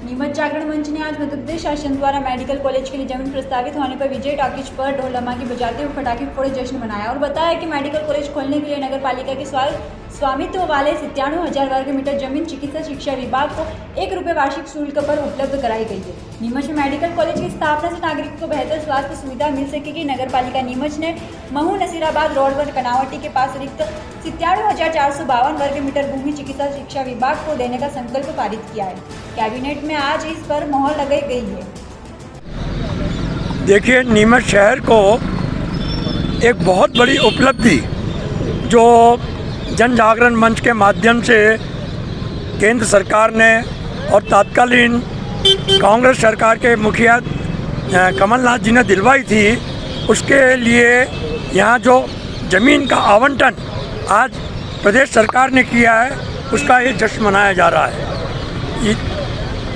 नीमच जागरण मंच ने आज मध्य प्रदेश शासन द्वारा मेडिकल कॉलेज के लिए जमीन प्रस्तावित होने पर विजय टॉकीज पर ढोल धमाके बजाते हुए पटाखे फोड़े जश्न मनाया और बताया कि मेडिकल कॉलेज खोलने के लिए नगर पालिका के स्वामित्व वाले 97,000 वर्ग मीटर जमीन चिकित्सा शिक्षा विभाग को ₹1 वार्षिक शुल्क पर उपलब्ध कराई गई है। नीमच में मेडिकल कॉलेज की स्थापना से नागरिकों को बेहतर स्वास्थ्य सुविधा मिल सकेगी। नगर पालिका नीमच ने महू नसीराबाद रोड पर कनावटी के पास रिक्त 97,452 वर्ग मीटर भूमि चिकित्सा शिक्षा विभाग को देने का संकल्प पारित किया है। कैबिनेट में आज इस पर मोहर लगाई गई है। देखिए, नीमच शहर को एक बहुत बड़ी उपलब्धि जो जन जागरण मंच के माध्यम से केंद्र सरकार ने और तत्कालीन कांग्रेस सरकार के मुखिया कमलनाथ जी ने दिलवाई थी, उसके लिए यहाँ जो ज़मीन का आवंटन आज प्रदेश सरकार ने किया है, उसका ये जश्न मनाया जा रहा है।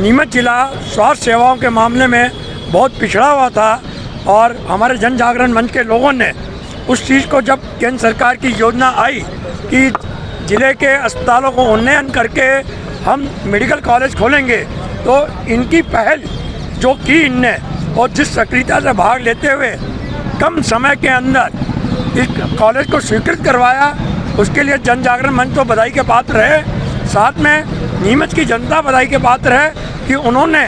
नीमच जिला स्वास्थ्य सेवाओं के मामले में बहुत पिछड़ा हुआ था और हमारे जन जागरण मंच के लोगों ने उस चीज़ को, जब केंद्र सरकार की योजना आई कि ज़िले के अस्पतालों को उन्नयन करके हम मेडिकल कॉलेज खोलेंगे, तो इनकी पहल जो की इनने और जिस सक्रियता से भाग लेते हुए कम समय के अंदर इस कॉलेज को स्वीकृत करवाया, उसके लिए जन जागरण मंच तो बधाई के पात्र है। साथ में नीमच की जनता बधाई के पात्र है कि उन्होंने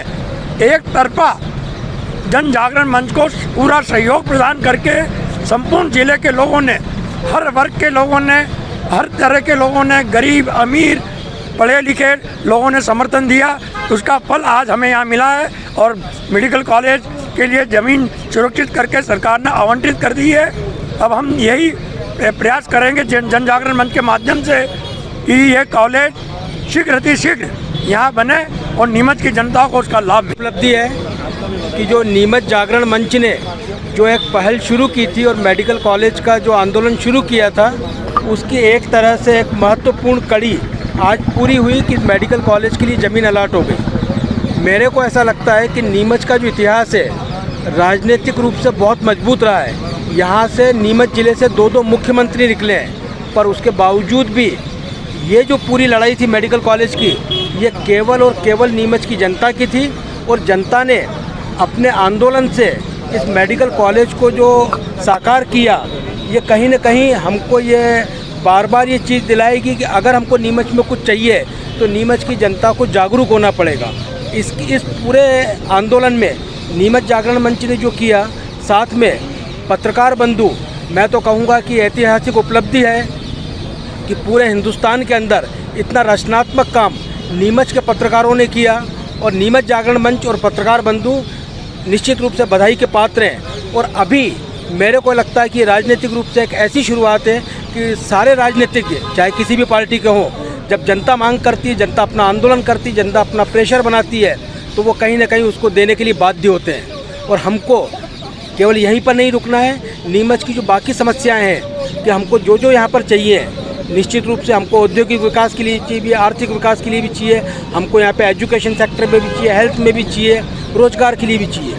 एक तरफा जन जागरण मंच को पूरा सहयोग प्रदान करके संपूर्ण ज़िले के लोगों ने, हर वर्ग के लोगों ने, हर तरह के लोगों ने, गरीब अमीर पढ़े लिखे लोगों ने समर्थन दिया। उसका फल आज हमें यहाँ मिला है और मेडिकल कॉलेज के लिए ज़मीन सुरक्षित करके सरकार ने आवंटित कर दी है। अब हम यही प्रयास करेंगे जन जागरण मंच के माध्यम से कि ये कॉलेज शीघ्र यहाँ बने और नीमच की जनता को उसका लाभ मिले। उपलब्धि है कि जो नीमच जागरण मंच ने जो एक पहल शुरू की थी और मेडिकल कॉलेज का जो आंदोलन शुरू किया था, उसकी एक तरह से एक महत्वपूर्ण कड़ी आज पूरी हुई कि मेडिकल कॉलेज के लिए ज़मीन अलाट हो गई। मेरे को ऐसा लगता है कि नीमच का जो इतिहास है राजनीतिक रूप से बहुत मजबूत रहा है। यहाँ से नीमच ज़िले से 2 मुख्यमंत्री निकले हैं, पर उसके बावजूद भी ये जो पूरी लड़ाई थी मेडिकल कॉलेज की, ये केवल और केवल नीमच की जनता की थी और जनता ने अपने आंदोलन से इस मेडिकल कॉलेज को जो साकार किया, ये कहीं न कहीं हमको ये बार बार ये चीज़ दिलाएगी कि अगर हमको नीमच में कुछ चाहिए तो नीमच की जनता को जागरूक होना पड़ेगा। इस पूरे आंदोलन में नीमच जागरण मंच ने जो किया, साथ में पत्रकार बंधु, मैं तो कहूँगा कि ऐतिहासिक उपलब्धि है कि पूरे हिंदुस्तान के अंदर इतना रचनात्मक काम नीमच के पत्रकारों ने किया और नीमच जागरण मंच और पत्रकार बंधु निश्चित रूप से बधाई के पात्र हैं। और अभी मेरे को लगता है कि राजनीतिक रूप से एक ऐसी शुरुआत है कि सारे राजनीतिज्ञ चाहे किसी भी पार्टी के हों, जब जनता मांग करती है, जनता अपना आंदोलन करती है, जनता अपना प्रेशर बनाती है, तो वो कहीं ना कहीं उसको देने के लिए बाध्य होते हैं। और हमको केवल यहीं पर नहीं रुकना है। नीमच की जो बाकी समस्याएं हैं कि हमको जो यहाँ पर चाहिए, निश्चित रूप से हमको औद्योगिक विकास के लिए चाहिए, आर्थिक विकास के लिए भी चाहिए, हमको यहाँ पे एजुकेशन सेक्टर में भी चाहिए, हेल्थ में भी चाहिए, रोजगार के लिए भी चाहिए।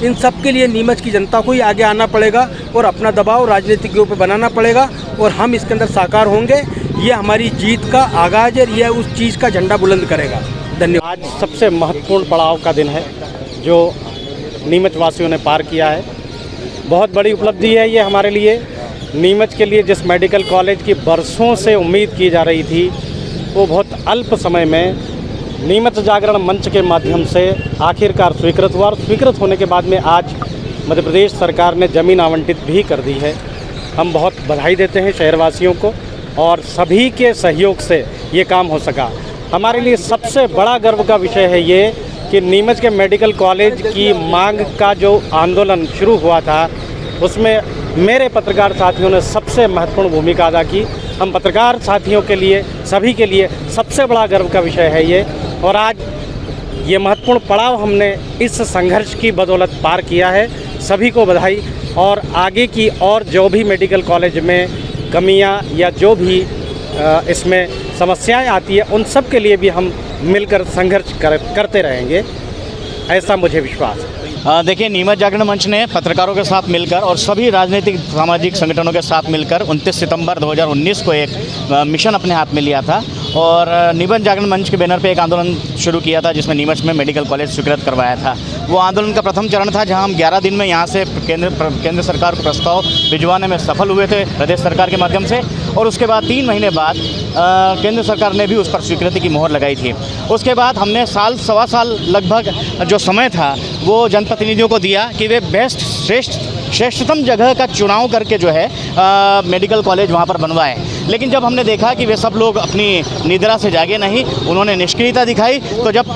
इन सब के लिए नीमच की जनता को ही आगे आना पड़ेगा और अपना दबाव राजनीतिज्ञों पर बनाना पड़ेगा और हम इसके अंदर साकार होंगे। ये हमारी जीत का आगाज़ है, ये उस चीज़ का झंडा बुलंद करेगा। धन्यवाद। आज सबसे महत्वपूर्ण पड़ाव का दिन है जो नीमच वासियों ने पार किया है। बहुत बड़ी उपलब्धि है ये हमारे लिए। नीमच के लिए जिस मेडिकल कॉलेज की बरसों से उम्मीद की जा रही थी, वो बहुत अल्प समय में नीमच जागरण मंच के माध्यम से आखिरकार स्वीकृत हुआ और स्वीकृत होने के बाद में आज मध्य प्रदेश सरकार ने ज़मीन आवंटित भी कर दी है। हम बहुत बधाई देते हैं शहरवासियों को और सभी के सहयोग से ये काम हो सका। हमारे लिए सबसे बड़ा गर्व का विषय है ये कि नीमच के मेडिकल कॉलेज की मांग का जो आंदोलन शुरू हुआ था, उसमें मेरे पत्रकार साथियों ने सबसे महत्वपूर्ण भूमिका अदा की। हम पत्रकार साथियों के लिए, सभी के लिए सबसे बड़ा गर्व का विषय है ये। और आज ये महत्वपूर्ण पड़ाव हमने इस संघर्ष की बदौलत पार किया है। सभी को बधाई। और आगे की और जो भी मेडिकल कॉलेज में कमियां या जो भी इसमें समस्याएं आती है, उन सब के लिए भी हम मिलकर संघर्ष करते रहेंगे, ऐसा मुझे विश्वास है। देखिए, नीमच जागरण मंच ने पत्रकारों के साथ मिलकर और सभी राजनीतिक सामाजिक संगठनों के साथ मिलकर 29 सितंबर 2019 को एक मिशन अपने हाथ में लिया था और नीमच जागरण मंच के बैनर पे एक आंदोलन शुरू किया था जिसमें नीमच में मेडिकल कॉलेज स्वीकृत करवाया था। वो आंदोलन का प्रथम चरण था जहां हम 11 दिन में यहाँ से केंद्र सरकार को प्रस्ताव भिजवाने में सफल हुए थे प्रदेश सरकार के माध्यम से, और उसके बाद 3 महीने बाद केंद्र सरकार ने भी उस पर स्वीकृति की मोहर लगाई थी। उसके बाद हमने साल सवा साल लगभग जो समय था वो जनप्रतिनिधियों को दिया कि वे श्रेष्ठतम जगह का चुनाव करके जो है मेडिकल कॉलेज वहाँ पर बनवाए। लेकिन जब हमने देखा कि वे सब लोग अपनी निद्रा से जागे नहीं, उन्होंने निष्क्रियता दिखाई। तो जब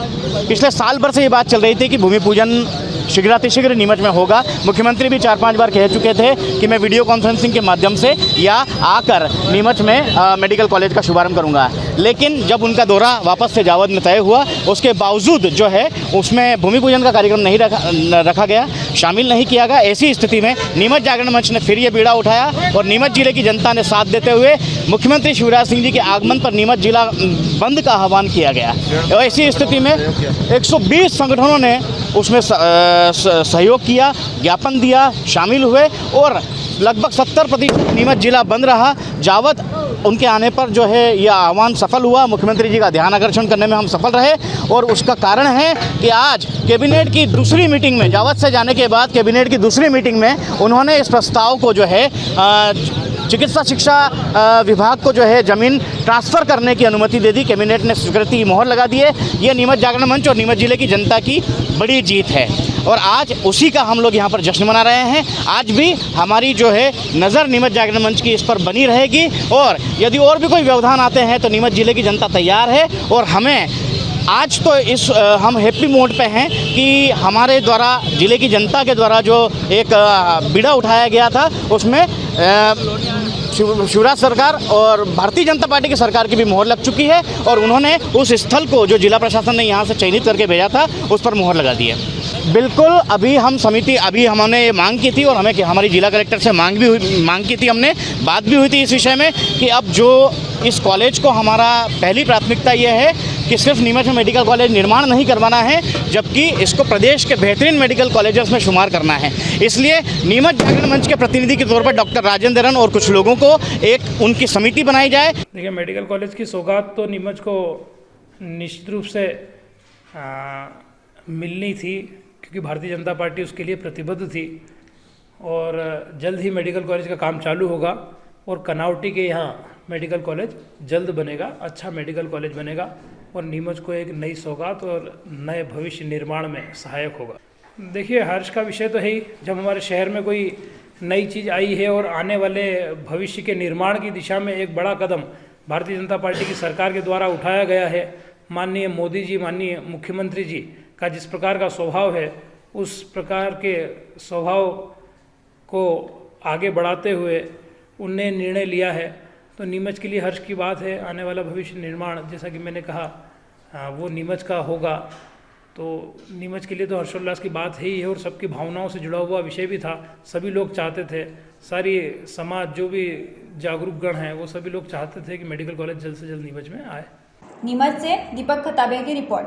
पिछले साल भर से ये बात चल रही थी कि भूमि पूजन शीघ्रातिशीघ्र नीमच में होगा, मुख्यमंत्री भी 4-5 बार कह चुके थे कि मैं वीडियो कॉन्फ्रेंसिंग के माध्यम से या आकर नीमच में मेडिकल कॉलेज का शुभारंभ करूंगा। लेकिन जब उनका दौरा वापस से जावद में तय हुआ, उसके बावजूद जो है उसमें भूमि पूजन का कार्यक्रम नहीं रखा गया, शामिल नहीं किया गया। ऐसी स्थिति में नीमच जागरण मंच ने फिर ये बीड़ा उठाया और नीमच जिले की जनता ने साथ देते हुए मुख्यमंत्री शिवराज सिंह जी के आगमन पर नीमच जिला बंद का आह्वान किया गया। और ऐसी स्थिति में 120 संगठनों ने उसमें सहयोग किया, ज्ञापन दिया, शामिल हुए और लगभग 70% नीमच जिला बंद रहा। जावद उनके आने पर जो है यह आह्वान सफल हुआ, मुख्यमंत्री जी का ध्यान आकर्षण करने में हम सफल रहे। और उसका कारण है कि आज कैबिनेट की दूसरी मीटिंग में, जावद से जाने के बाद कैबिनेट की दूसरी मीटिंग में उन्होंने इस प्रस्ताव को जो है चिकित्सा शिक्षा विभाग को जो है ज़मीन ट्रांसफ़र करने की अनुमति दे दी। कैबिनेट ने स्वीकृति की मोहर लगा दी है। ये नीमच जागरण मंच और नीमच जिले की जनता की बड़ी जीत है और आज उसी का हम लोग यहाँ पर जश्न मना रहे हैं। आज भी हमारी जो है नज़र नीमच जागरण मंच की इस पर बनी रहेगी और यदि और भी कोई व्यवधान आते हैं तो नीमच जिले की जनता तैयार है। और हमें आज तो हम हैप्पी मोड पे हैं कि हमारे द्वारा, जिले की जनता के द्वारा जो एक बीड़ा उठाया गया था उसमें शिवराज सरकार और भारतीय जनता पार्टी की सरकार की भी मोहर लग चुकी है और उन्होंने उस स्थल को जो जिला प्रशासन ने यहाँ से चयनित करके भेजा था उस पर मोहर लगा दी है। बिल्कुल, अभी हमने ये मांग की थी और हमारी जिला कलेक्टर से मांग की थी, हमने बात भी हुई थी इस विषय में कि अब जो इस कॉलेज को हमारा पहली प्राथमिकता ये है कि सिर्फ नीमच में मेडिकल कॉलेज निर्माण नहीं करवाना है, जबकि इसको प्रदेश के बेहतरीन मेडिकल कॉलेजेस में शुमार करना है। इसलिए नीमच जागरण मंच के प्रतिनिधि के तौर पर डॉक्टर राजेंद्रन और कुछ लोगों को एक उनकी समिति बनाई जाए। देखिए, मेडिकल कॉलेज की सौगात तो नीमच को निश्चित रूप से मिलनी थी क्योंकि भारतीय जनता पार्टी उसके लिए प्रतिबद्ध थी और जल्द ही मेडिकल कॉलेज का काम चालू होगा और कनावटी के यहाँ मेडिकल कॉलेज जल्द बनेगा, अच्छा मेडिकल कॉलेज बनेगा और नीमच को एक नई सौगात और नए भविष्य निर्माण में सहायक होगा। देखिए, हर्ष का विषय तो है ही, जब हमारे शहर में कोई नई चीज़ आई है और आने वाले भविष्य के निर्माण की दिशा में एक बड़ा कदम भारतीय जनता पार्टी की सरकार के द्वारा उठाया गया है। माननीय मोदी जी, माननीय मुख्यमंत्री जी का जिस प्रकार का स्वभाव है, उस प्रकार के स्वभाव को आगे बढ़ाते हुए उनने निर्णय लिया है, तो नीमच के लिए हर्ष की बात है। आने वाला भविष्य निर्माण, जैसा कि मैंने कहा, वो नीमच का होगा, तो नीमच के लिए तो हर्षोल्लास की बात है ही है और सबकी भावनाओं से जुड़ा हुआ विषय भी था। सभी लोग चाहते थे, सारी समाज, जो भी जागरूक गण हैं, वो सभी लोग चाहते थे कि मेडिकल कॉलेज जल्द से जल्द नीमच में आए। नीमच से दीपक खताबिया की रिपोर्ट।